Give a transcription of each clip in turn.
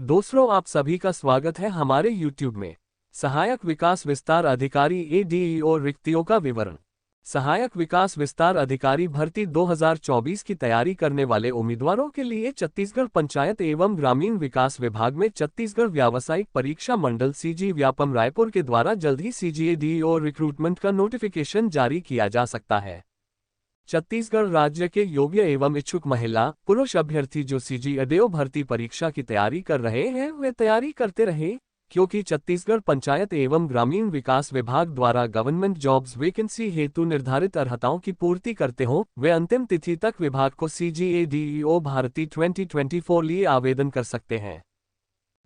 दोस्तों, आप सभी का स्वागत है हमारे YouTube में। सहायक विकास विस्तार अधिकारी ADEO रिक्तियों का विवरण। सहायक विकास विस्तार अधिकारी भर्ती 2024 की तैयारी करने वाले उम्मीदवारों के लिए छत्तीसगढ़ पंचायत एवं ग्रामीण विकास विभाग में छत्तीसगढ़ व्यावसायिक परीक्षा मंडल CG व्यापम रायपुर के द्वारा जल्द ही CGADEO रिक्रूटमेंट का नोटिफिकेशन जारी किया जा सकता है। छत्तीसगढ़ राज्य के योग्य एवं इच्छुक महिला पुरुष अभ्यर्थी जो CGADEO भर्ती परीक्षा की तैयारी कर रहे हैं वे तैयारी करते रहे, क्योंकि छत्तीसगढ़ पंचायत एवं ग्रामीण विकास विभाग द्वारा गवर्नमेंट जॉब्स वैकेंसी हेतु निर्धारित अर्हताओं की पूर्ति करते हो वे अंतिम तिथि तक विभाग को CGADEO भर्ती 2024 लिए आवेदन कर सकते हैं।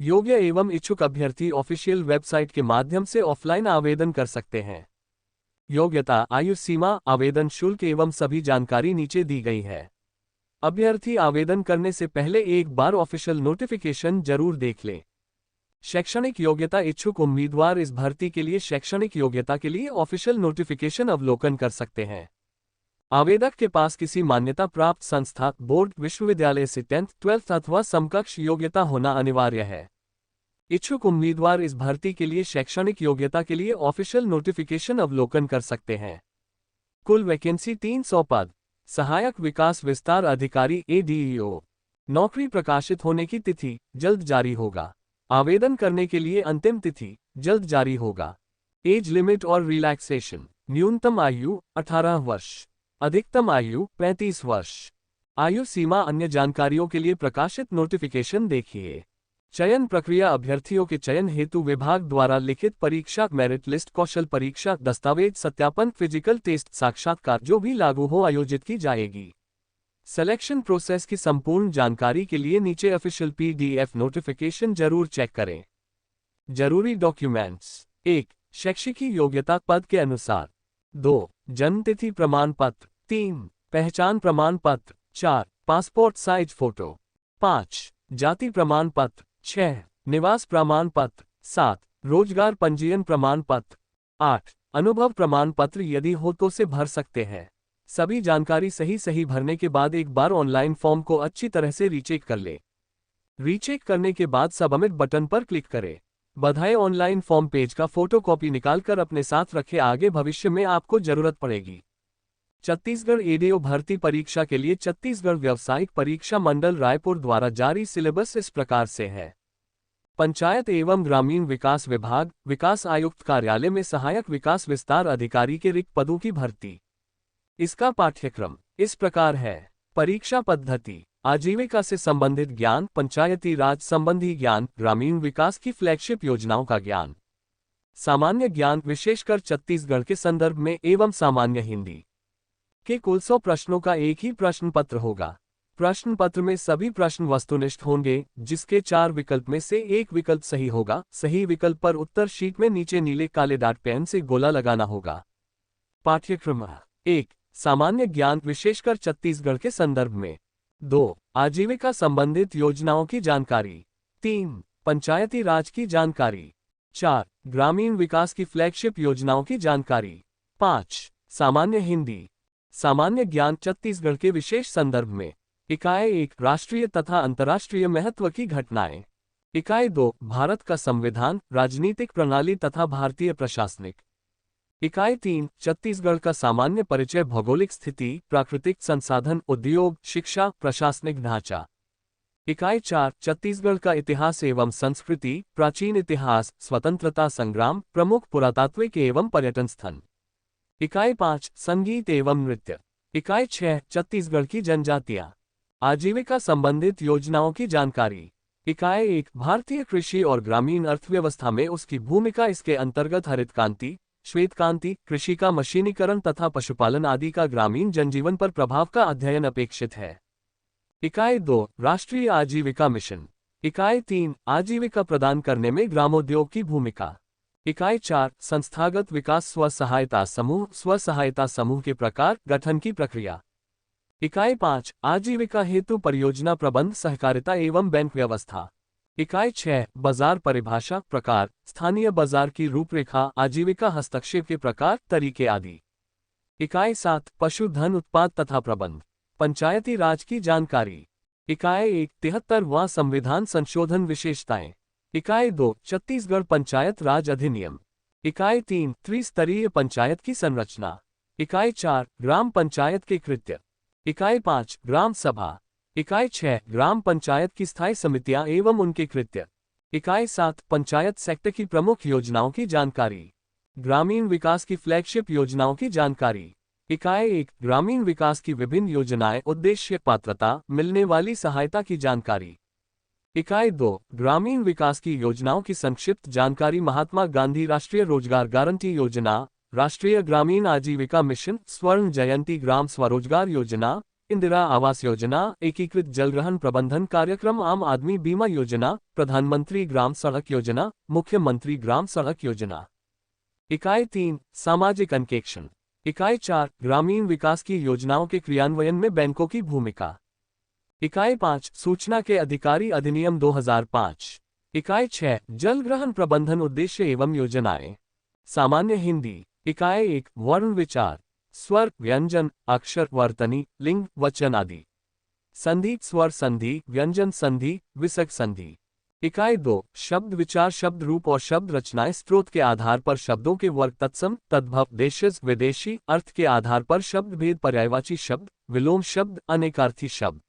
योग्य एवं इच्छुक अभ्यर्थी ऑफिशियल वेबसाइट के माध्यम से ऑफलाइन आवेदन कर सकते हैं। योग्यता, आयु सीमा, आवेदन शुल्क एवं सभी जानकारी नीचे दी गई है। अभ्यर्थी आवेदन करने से पहले एक बार ऑफिशियल नोटिफिकेशन जरूर देख लें। शैक्षणिक योग्यता, इच्छुक उम्मीदवार इस भर्ती के लिए शैक्षणिक योग्यता के लिए ऑफिशियल नोटिफिकेशन अवलोकन कर सकते हैं। आवेदक के पास किसी मान्यता प्राप्त संस्था, बोर्ड, विश्वविद्यालय से 10th, 12th अथवा समकक्ष योग्यता होना अनिवार्य है। इच्छुक उम्मीदवार इस भर्ती के लिए शैक्षणिक योग्यता के लिए ऑफिशियल नोटिफिकेशन अवलोकन कर सकते हैं। कुल वैकेंसी 300 पद। सहायक विकास विस्तार अधिकारी ADEO। नौकरी प्रकाशित होने की तिथि जल्द जारी होगा। आवेदन करने के लिए अंतिम तिथि जल्द जारी होगा। एज लिमिट और रिलैक्सेशन, न्यूनतम आयु 18 वर्ष, अधिकतम आयु 35 वर्ष। आयु सीमा अन्य जानकारियों के लिए प्रकाशित नोटिफिकेशन देखिए। चयन प्रक्रिया, अभ्यर्थियों के चयन हेतु विभाग द्वारा लिखित परीक्षा, मेरिट लिस्ट, कौशल परीक्षा, दस्तावेज सत्यापन, फिजिकल टेस्ट, साक्षात्कार जो भी लागू हो आयोजित की जाएगी। सिलेक्शन प्रोसेस की संपूर्ण जानकारी के लिए नीचे ऑफिशियल PDF नोटिफिकेशन जरूर चेक करें। जरूरी डॉक्यूमेंट्स: 1. शैक्षिकी योग्यता पद के अनुसार। 2. जन्मतिथि प्रमाण पत्र। 3. पहचान प्रमाण पत्र। 4. Passport size photo. 5. जाति प्रमाण पत्र। 6. निवास प्रमाण पत्र। 7. रोजगार पंजीयन प्रमाण पत्र। 8. अनुभव प्रमाण पत्र यदि हो तो से भर सकते हैं। सभी जानकारी सही भरने के बाद एक बार ऑनलाइन फॉर्म को अच्छी तरह से रीचेक कर ले। रीचेक करने के बाद सबमिट बटन पर क्लिक करें। बधाई, ऑनलाइन फॉर्म पेज का फोटोकॉपी निकालकर अपने साथ रखें, आगे भविष्य में आपको जरूरत पड़ेगी। छत्तीसगढ़ ADEO भर्ती परीक्षा के लिए छत्तीसगढ़ व्यावसायिक परीक्षा मंडल रायपुर द्वारा जारी सिलेबस इस प्रकार से है। पंचायत एवं ग्रामीण विकास विभाग, विकास आयुक्त कार्यालय में सहायक विकास विस्तार अधिकारी के रिक्त पदों की भर्ती। इसका पाठ्यक्रम इस प्रकार है। परीक्षा पद्धति: आजीविका से संबंधित ज्ञान, पंचायती राज संबंधी ज्ञान, ग्रामीण विकास की फ्लैगशिप योजनाओं का ज्ञान, सामान्य ज्ञान विशेषकर छत्तीसगढ़ के संदर्भ में एवं सामान्य हिंदी के कुल 100 प्रश्नों का एक ही प्रश्न पत्र होगा। प्रश्न पत्र में सभी प्रश्न वस्तुनिष्ठ होंगे, जिसके 4 विकल्प में से एक विकल्प सही होगा। सही विकल्प पर उत्तर शीट में नीचे नीले काले डॉट पेन से गोला लगाना होगा। पाठ्यक्रम: 1. सामान्य ज्ञान विशेषकर छत्तीसगढ़ के संदर्भ में। 2. आजीविका संबंधित योजनाओं की जानकारी। 3. पंचायती राज की जानकारी। 4. ग्रामीण विकास की फ्लैगशिप योजनाओं की जानकारी। 5. सामान्य हिंदी। सामान्य ज्ञान छत्तीसगढ़ के विशेष संदर्भ में। इकाई 1 राष्ट्रीय तथा अंतर्राष्ट्रीय महत्व की घटनाएं। इकाई 2 भारत का संविधान, राजनीतिक प्रणाली तथा भारतीय प्रशासनिक। इकाई 3 छत्तीसगढ़ का सामान्य परिचय, भौगोलिक स्थिति, प्राकृतिक संसाधन, उद्योग, शिक्षा, प्रशासनिक ढांचा। इकाई 4 छत्तीसगढ़ का इतिहास एवं संस्कृति, प्राचीन इतिहास, स्वतंत्रता संग्राम, प्रमुख पुरातात्विक एवं पर्यटन स्थल। इकाई 5 संगीत एवं नृत्य। इकाई 6 छत्तीसगढ़ की जनजातियां, आजीविका संबंधित योजनाओं की जानकारी। इकाई 1 भारतीय कृषि और ग्रामीण अर्थव्यवस्था में उसकी भूमिका, इसके अंतर्गत हरित क्रांति, श्वेत क्रांति, कृषि का मशीनीकरण तथा पशुपालन आदि का ग्रामीण जनजीवन पर प्रभाव का अध्ययन अपेक्षित है। इकाई 2 राष्ट्रीय आजीविका मिशन। इकाई 3 आजीविका प्रदान करने में ग्रामोद्योग की भूमिका। इकाई 4 संस्थागत विकास, स्व सहायता समूह के प्रकार, गठन की प्रक्रिया। इकाई 5 आजीविका हेतु परियोजना प्रबंध, सहकारिता एवं बैंक व्यवस्था। इकाई 6 बाजार परिभाषा, प्रकार, स्थानीय बाजार की रूपरेखा, आजीविका हस्तक्षेप के प्रकार, तरीके आदि। इकाई 7 पशुधन उत्पाद तथा प्रबंध, पंचायती राज की जानकारी। इकाई 1 73वां संविधान संशोधन विशेषताएं। इकाई 2 छत्तीसगढ़ पंचायत राज अधिनियम। इकाई 3 त्रिस्तरीय पंचायत की संरचना। इकाई 4 ग्राम पंचायत के कृत्य। इकाई 5 ग्राम सभा। इकाई 6 ग्राम पंचायत की स्थायी समितियां एवं उनके कृत्य। इकाई 7 पंचायत सेक्टर की प्रमुख योजनाओं की जानकारी। ग्रामीण विकास की फ्लैगशिप योजनाओं की जानकारी। इकाई 1 ग्रामीण विकास की विभिन्न योजनाएं, उद्देश्य, पात्रता, मिलने वाली सहायता की जानकारी। इकाई 2 ग्रामीण विकास की योजनाओं की संक्षिप्त जानकारी। महात्मा गांधी राष्ट्रीय रोजगार गारंटी योजना, राष्ट्रीय ग्रामीण आजीविका मिशन, स्वर्ण जयंती ग्राम स्वरोजगार योजना, इंदिरा आवास योजना, एकीकृत जल ग्रहण प्रबंधन कार्यक्रम, आम आदमी बीमा योजना, प्रधानमंत्री ग्राम सड़क योजना, मुख्यमंत्री ग्राम सड़क योजना। इकाई 3 सामाजिक अंकेक्षण। इकाई 4 ग्रामीण विकास की योजनाओं के क्रियान्वयन में बैंकों की भूमिका। इकाई 5 सूचना के अधिकारी अधिनियम 2005। इकाई 6 जल ग्रहण प्रबंधन, उद्देश्य एवं योजनाएं। सामान्य हिंदी। इकाई 1 वर्ण विचार, स्वर, व्यंजन, अक्षर, वर्तनी, लिंग, वचन आदि। संधि, स्वर संधि, व्यंजन संधि, विसर्ग संधि। इकाई 2 शब्द विचार, शब्द रूप और शब्द रचनाएं। स्रोत के आधार पर शब्दों के वर्ग, तत्सम, तद्भव, देशज, विदेशी। अर्थ के आधार पर शब्द भेद, पर्यायवाची शब्द, विलोम शब्द, अनेकार्थी शब्द।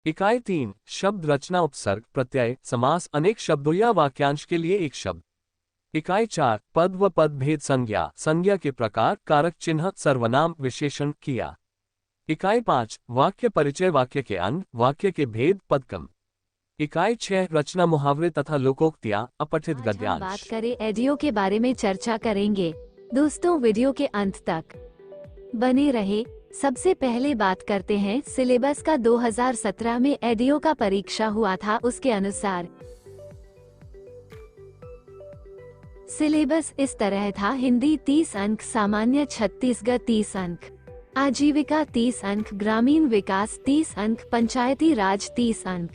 इकाई 3 शब्द रचना, उपसर्ग, प्रत्यय, समास, अनेक शब्दों या वाक्यांश के लिए एक शब्द। इकाई 4 पद व पद भेद, संज्ञा, संज्ञा के प्रकार, कारक चिन्ह, सर्वनाम, विशेषण, किया। इकाई 5 वाक्य परिचय, वाक्य के अंग, वाक्य के भेद, पदक्रम। इकाई 6 रचना, मुहावरे तथा लोकोक्तियां, अपठित गद्यांश। बात करें एडीओ के बारे में चर्चा करेंगे। दोस्तों वीडियो के अंत तक बने रहे। सबसे पहले बात करते हैं सिलेबस का। 2017 में एडीओ का परीक्षा हुआ था, उसके अनुसार सिलेबस इस तरह था। हिंदी 30 अंक, सामान्य छत्तीसगढ़ 30 अंक, आजीविका 30 अंक, ग्रामीण विकास 30 अंक, पंचायती राज 30 अंक,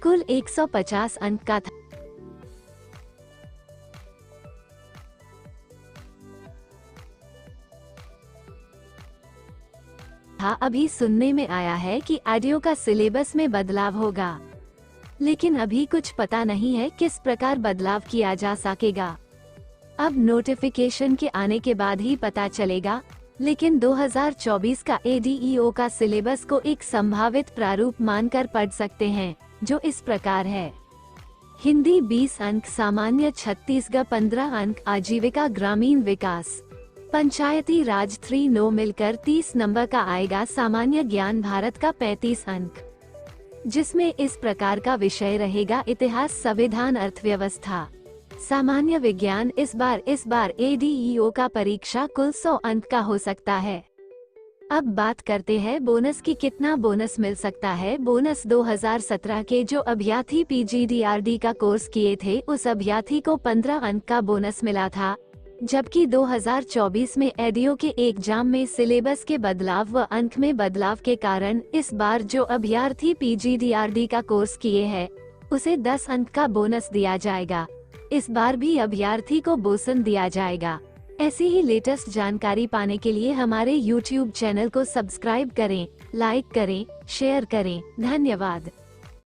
कुल 150 अंक का था। अभी सुनने में आया है कि एडीओ का सिलेबस में बदलाव होगा, लेकिन अभी कुछ पता नहीं है किस प्रकार बदलाव किया जा सकेगा। अब नोटिफिकेशन के आने के बाद ही पता चलेगा। लेकिन 2024 का एडीईओ का सिलेबस को एक संभावित प्रारूप मानकर पढ़ सकते हैं, जो इस प्रकार है। हिंदी 20 अंक, सामान्य छत्तीसगढ़ 15 अंक, आजीविका ग्रामीण विकास, पंचायती राज 3 मिलकर 30 नंबर का आएगा। सामान्य ज्ञान भारत का 35 अंक, जिसमें इस प्रकार का विषय रहेगा: इतिहास, संविधान, अर्थव्यवस्था। सामान्य विज्ञान इस बार एडीईओ का परीक्षा कुल 100 अंक का हो सकता है। अब बात करते हैं बोनस की। कितना बोनस मिल सकता है? बोनस 2017 के जो अभ्यर्थी पीजीडीआरडी का कोर्स किए थे, उस अभ्यर्थी को 15 अंक का बोनस मिला था, जबकि 2024 में एडीओ के एग्जाम में सिलेबस के बदलाव व अंक में बदलाव के कारण इस बार जो अभ्यर्थी पीजीडीआरडी का कोर्स किए हैं, उसे 10 अंक का बोनस दिया जाएगा। इस बार भी अभ्यर्थी को बोनस दिया जाएगा। ऐसी ही लेटेस्ट जानकारी पाने के लिए हमारे YouTube चैनल को सब्सक्राइब करें, लाइक करें, शेयर करें। धन्यवाद।